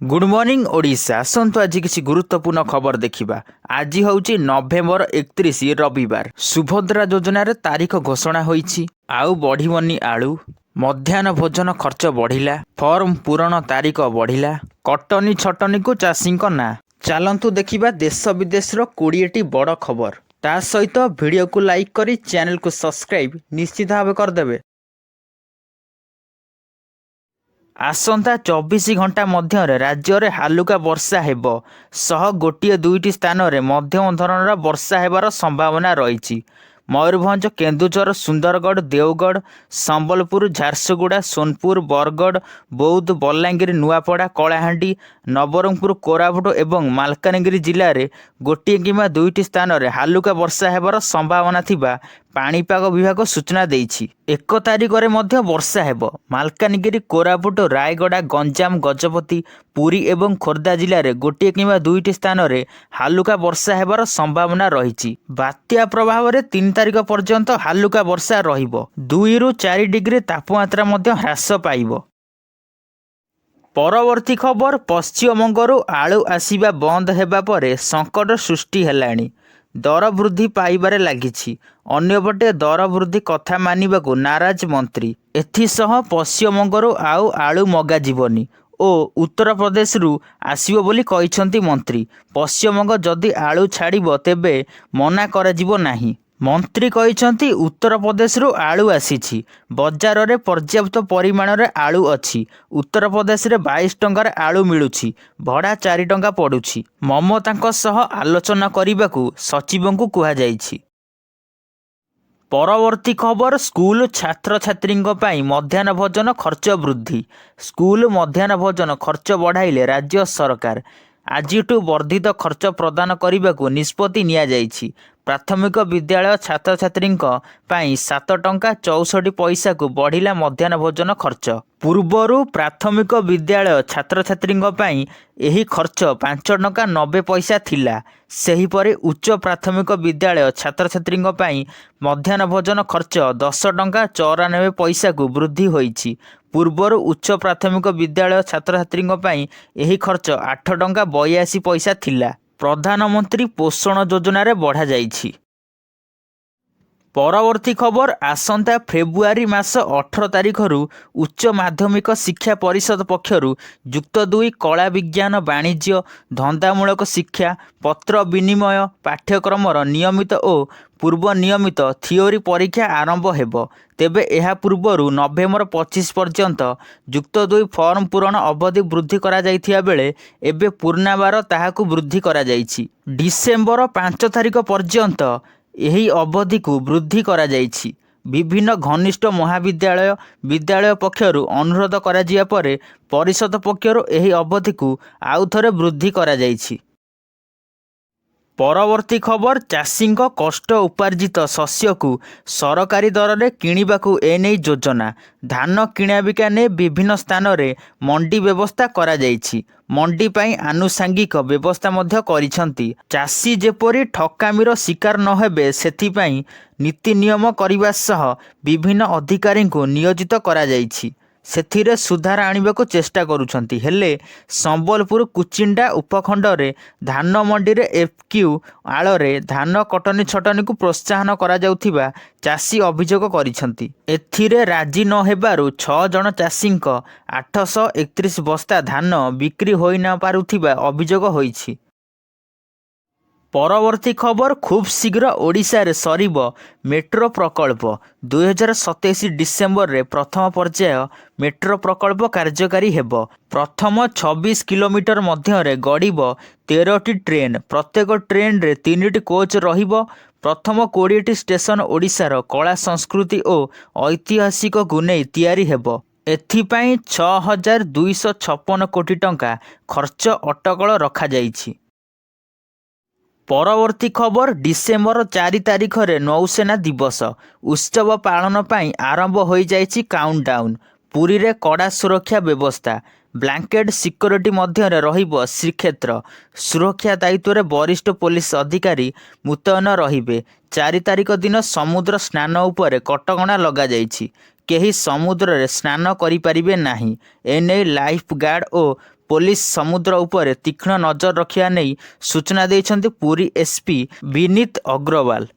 Good morning Odisha. आसतु आज किसी गुरुत्वपूर्ण खबर देखिबा। आज हूँ नवेम्बर 31 रविवार। सुभद्रा योजनार तारीख घोषणा होईछि। आउ बढ़िबनी आलू। मध्याह्न भोजन खर्च बढ़िला। फॉर्म पूरण तारीख बढ़िला। कटनी छटनी को चाषी ना। चलतु देखिबा देश विदेश 20टी बड़ खबर। ता सहित वीडियो को लाइक करी चैनल को सब्सक्राइब निश्चित भाव करदेवे। आसंता 24 घंटा मध्य राज्य में हालुका वर्षा हेब सह गोटे दुईटी स्थान में मध्यम धरणर वर्षा हेबार संभावना रही। मयूरभंज, केन्दुझर, सुंदरगढ़, देवगढ़, संबलपुर, झारसुगुड़ा, सोनपुर, बरगढ़, बौद्ध, बलांगीर, नुआपड़ा, कलाहांडी, नवरंगपुर, कोरापुट एवं मालकानगिरी जिले में गोटे किंवा दुईटी स्थान में हालुका वर्षा हेबार संभावना थिबा पाणीपाग विभाग सूचना देइछि। 1 तारिख में वर्षा हेब। मालकानगिरी, कोरापुट, रायगड़ा, गंजाम, गजपति, पुरी एवं खोर्धा जिले में गोटे किंवा दुईटी स्थान में हालुका वर्षा हेबार संभावना रही। बात्या प्रभाव में 3 तारिख पर्यंत हालुका वर्षा रहिबो। 2 ରୁ 4 डिग्री तापमात्रा मध्य ह्रास पाइबो। परवर्ती खबर, पश्चिमबंगरू आलू आसिबा बंद हेबा परे संकट सृष्टि हेलाणी। दर वृद्धि पाइबारे लागिछि। अन्यपटे दर वृद्धि कथा मानिबाकू नाराज मंत्री। एथिसह पश्चिमबंगरू आलू मगा जीवनी ओ उत्तर प्रदेश रु आसिबो बोली कहिसंती मंत्री। पश्चिमबंग जदि आलू छाड़िबो तेबे मना कराजिबो नाही। मंत्री कहिसंती उत्तर प्रदेश रु आलू आसीछि। बजार रे पर्याप्त परिमाण रे आलू अछि। उत्तर प्रदेश रे 22 टंकार आलू मिलुछि। भड़ा 4 टंका पडुछि। ममतांक सह आलोचना करिबाकू सचिवंकू कुहा जाइछि। परवर्ती खबर, स्कूल छात्र छात्री मध्याह्न भोजन खर्च वृद्धि। स्कूल मध्याह्न भोजन खर्च बढ़ाइले राज्य सरकार। आजिठू वर्धित खर्च प्रदान करने को निष्पत्ति निया जाइछि। प्राथमिक विद्यालय छात्र छात्री 7 टंका 64 पैसा को बढ़िला मध्याह्न भोजन खर्च। पूर्वरु प्राथमिक विद्यालय छात्र छात्री यही खर्च 5 टंका 90 पैसा थिला। सेहीपरि उच्च प्राथमिक विद्यालय छात्र छात्री मध्याह्न भोजन खर्च 10 टंका 94 पैसा को वृद्धि होईछि। पूर्वर उच्च प्राथमिक विद्यालय छात्र छात्री यही खर्च 8 टंका 82 पैसा थिला। प्रधानमंत्री पोषण योजना रे बढ़ा जाइछि। परवर्ती खबर, आसंता फेब्रुआरी मास 18 तारिख रु उच्च माध्यमिक शिक्षा परिषद पक्षरु युक्त 2 कला विज्ञान वाणिज्य धंदामूलक शिक्षा पत्र विनिमय पाठ्यक्रम नियमित और पूर्व नियमित थियोरी परीक्षा आरंभ हेब। तेबे एहा पूर्वरु नवेम्बर 25 पर्यंत युक्त 2 फॉर्म पूरण अवधि वृद्धि करा जाइथिया बेले एबे पूर्णावार ताहाकु वृद्धि करा जाइछि। डिसेम्बर 5 तारिख पर्यंत यही अवधि को वृद्धि करा जाइछि। विभिन्न घनिष्ठ महाविद्यालय विद्यालय पक्षरु अनुरोध करा जिया परे परिषद पक्षरु यही अवधि को आउ थरे वृद्धि करा जाइछि। परवर्ती खबर, चाषी कष्ट उपार्जित शस्य को सरकारी दर में किणवाकू एने योजना। धान किणा बिका ने विभिन्न स्थान में मंडी व्यवस्था करा जाइछि। मंडी पाई आनुषांगिक व्यवस्था मध्य करिसंती। चाषी जेपरी ठकामीर शिकार न हेबे सेथिपाई नीति नियम करबा सह विभिन्न अधिकारी को नियोजित करा जाइछि। सेथिरे सुधार आनिबा को चेष्टा करुछंती। हेले संबलपुर कुचिंडा उपखंड रे धान मंडी रे एफक्यू आଳରେ धान कटनी छटनी को प्रोत्साहन करा जाउथिबा चाषी अभियोग करिसंती। एथिरे राजी न हेबारु 6 जण चाषी 831 बस्ता धान बिक्री होई न पारुथिबा अभियोग होईछि। परवर्ती खबर, खूब शीघ्र ओडिशा रे सरीब मेट्रो प्रकल्प। 2027 डिसेम्बर रे प्रथम पर्याय मेट्रो प्रकल्प कार्यकारी हेब। प्रथम 26 किलोमीटर मध्य रे गड़िब 13टी ट्रेन। प्रत्येक ट्रेन रे 3टी कोच रहिब। प्रथम 20टी स्टेशन ओडिशार कला संस्कृति और ऐतिहासिक को नहीं तैयारी हेब। एथिपाई 6256 कोटी टंका खर्च अटकल रखा जाइछि। परवर्ती खबर, डिसेम्बर 4 तारिख रे नौसेना दिवस उत्सव पालन पाई आरंभ हो जाइछि काउंटडाउन। पुरी रे कड़ा सुरक्षा व्यवस्था। ब्लैंकेट सिक्योरिटी मध्य रहिबो श्रीक्षेत्र। सुरक्षा दायित्व रे वरिष्ठ पुलिस अधिकारी मुतयन रहिबे। 4 तारिख दिन समुद्र स्नान उपरे कटकणा लगा जाइछि। केही समुद्र रे स्नान करि परिबे नाही। एने लाइफ गार्ड और पुलिस समुद्र उपरे तीक्ष्ण नजर रखिया नहीं सूचना देइछन्ति पुरी एसपी विनीत अग्रवाल।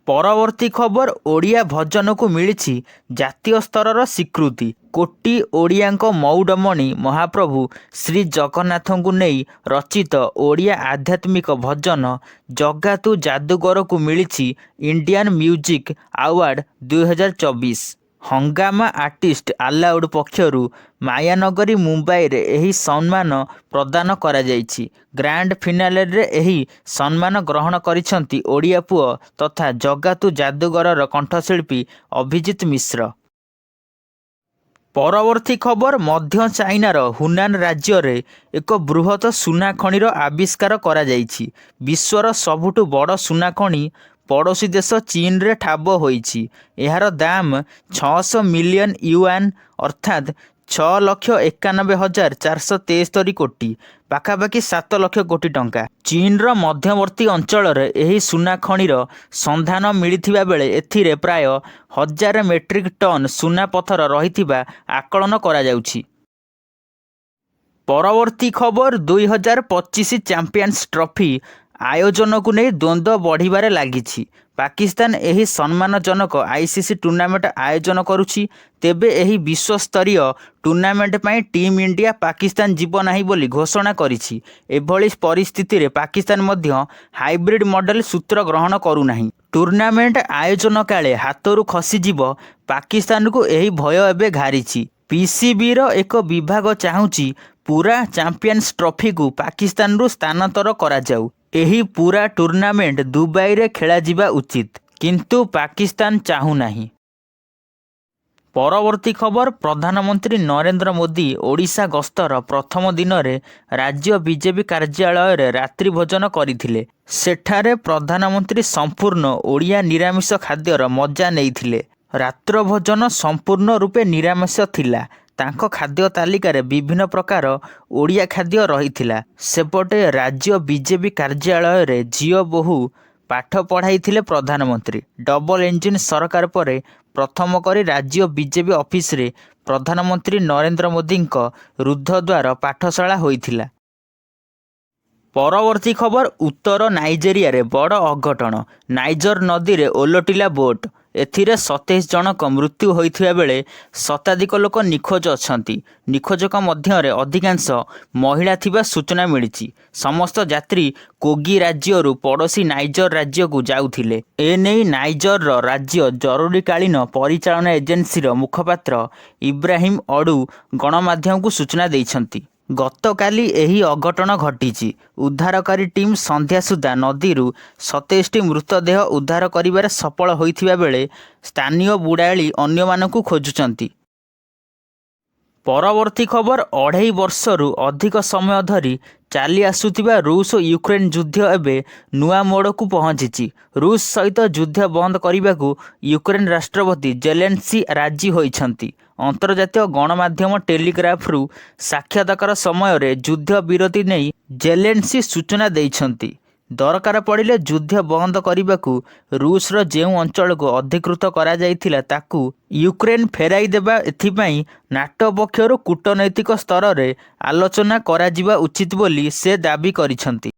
परवर्ती खबर ओडिया भजन को मिली जातीय स्तर स्वीकृति। कोटी ओडियांक मौडमणि महाप्रभु श्री जगन्नाथ को नहीं रचित ओडिया आध्यात्मिक भजन जगा तू जादूगर को मिली इंडियन म्यूजिक अवार्ड 2024। हंगामा आर्टिस्ट अलाउड पक्षरु मायानगरी मुंबई रे एही सम्मान प्रदान करा जायछि। ग्रांड फिनाले रे एही सम्मान ग्रहण करिसंती ओडिया पुओ तथा जगातु जादूगर कंठशिल्पी अभिजीत मिश्र। परवर्ती खबर मध्य चाइनार हुनान राज्य रे एक बृहत सुना खणीर आविष्कार करा जायछि। विश्वर सबुठु बड़ सुना खणी पड़ोशी देश चीन रे ठाब होईछि। एहार दाम 600 मिलियन युआन अर्थात 6,91,473 कोटी पाखापाखि 7 लाख कोटी टंका। चीनर मध्यवर्ती अंचल एही सुना खणीर संधान मिलिथिबा बेले एथिरे प्राय 1000 मेट्रिक टन सुना पत्थर रहिथिबा आकलन करा जाउछि। परवर्ती खबर 2025 चैंपियंस ट्रॉफी आयोजन को नहीं द्वंद्व बढ़िबारे लागिछि। पाकिस्तान एही सम्मानजनक आईसीसी टूर्नामेंट आयोजन करुछि। तेबे एही विश्वस्तरीय टूर्नामेंट पई टीम इंडिया पाकिस्तान जीव नाही बोली घोषणा करिछि। एभली परिस्थिति रे पाकिस्तान मध्य हाइब्रिड मॉडल सूत्र ग्रहण करू नाही। टूर्नामेंट आयोजन काले हातरू खसीजिव पाकिस्तान को एही भय एबे घारिछि। पीसीबी रो एक विभाग चाहुछि पूरा चैंपियंस ट्रॉफी को पाकिस्तान रु स्थानांतर करा जाऊ। एही पूरा टूर्नामेंट दुबई रे खेला जिबा उचित किंतु पाकिस्तान चाहू नाही। परवर्ती खबर प्रधानमंत्री नरेंद्र मोदी ओडिशा गस्तर प्रथम दिन रे राज्य बीजेपी कार्यालय रे रात्रि भोजन करिथिले। सेठारे प्रधानमंत्री संपूर्ण ओडिया निरामिष खाद्यर मजा नेइथिले। रात्र भोजन संपूर्ण रूपे निरामिष थिला। तांको खाद्य तालिकार विभिन्न प्रकार ओडिया खाद्य रहिथिला। सेपटे राज्य बीजेपी कार्यालय रे झियो बहु पाठ पढ़ाई प्रधानमंत्री। डबल इंजिन सरकार पर प्रथम करी राज्य बीजेपी ऑफिस रे प्रधानमंत्री नरेंद्र मोदी रुद्धद्वार पाठशाला होइथिला। परवर्ती खबर उत्तर नाइजेरिया रे बड़ अघटन। नाइजर नदी रे ओलटिला बोट। एथिरे 27 जनक मृत्यु होइथिबा बेले शताधिक लोक निखोज अछंती। निखोजक मध्य अधिकांश महिला थिबा सूचना मिलिछि। समस्त यात्री कोगी राज्य पड़ोशी नाइजर राज्य को जाउथिले। एने नाइजर राज्य जरूरीकालीन परिचालन एजेंसी मुखपात्र इब्राहिम अडू गणमाध्यम को सूचना दैछंती। गतकाली एही अघटन घटिछि। उद्धारकारी टीम संध्या सुधा नदी 27टी मृतदेह उद्धार करिबारे सफल होइथिबा बेले स्थानीय बुड़ाली अन्य मानकु खोजुचंती। परवर्ती खबर 2.5 वर्षरु अधिक समय धरी चाली आसुथिबा रूस यूक्रेन युद्ध एबे नुआ मोड़ को पहुंची। रूस सहित युद्ध बंद करने यूक्रेन राष्ट्रपति जेलेन्स्की राजी होइछंती। अंतर्जातीय गणमाध्यम टेलीग्राफ रु साक्षात्कार समय रे युद्ध विरति नहीं जेलेन्स्की सूचना देइछंती। दरकार पड़िले युद्ध बंद करने को रूस रो जेउ अंचल को अधिकृत करा जाइथिला ताकू यूक्रेन फेराई देबा एथिपाई नाटो पक्षरु कूटनैतिक स्तर रे आलोचना करा जिबा उचित बोली से दाबी करिछंती।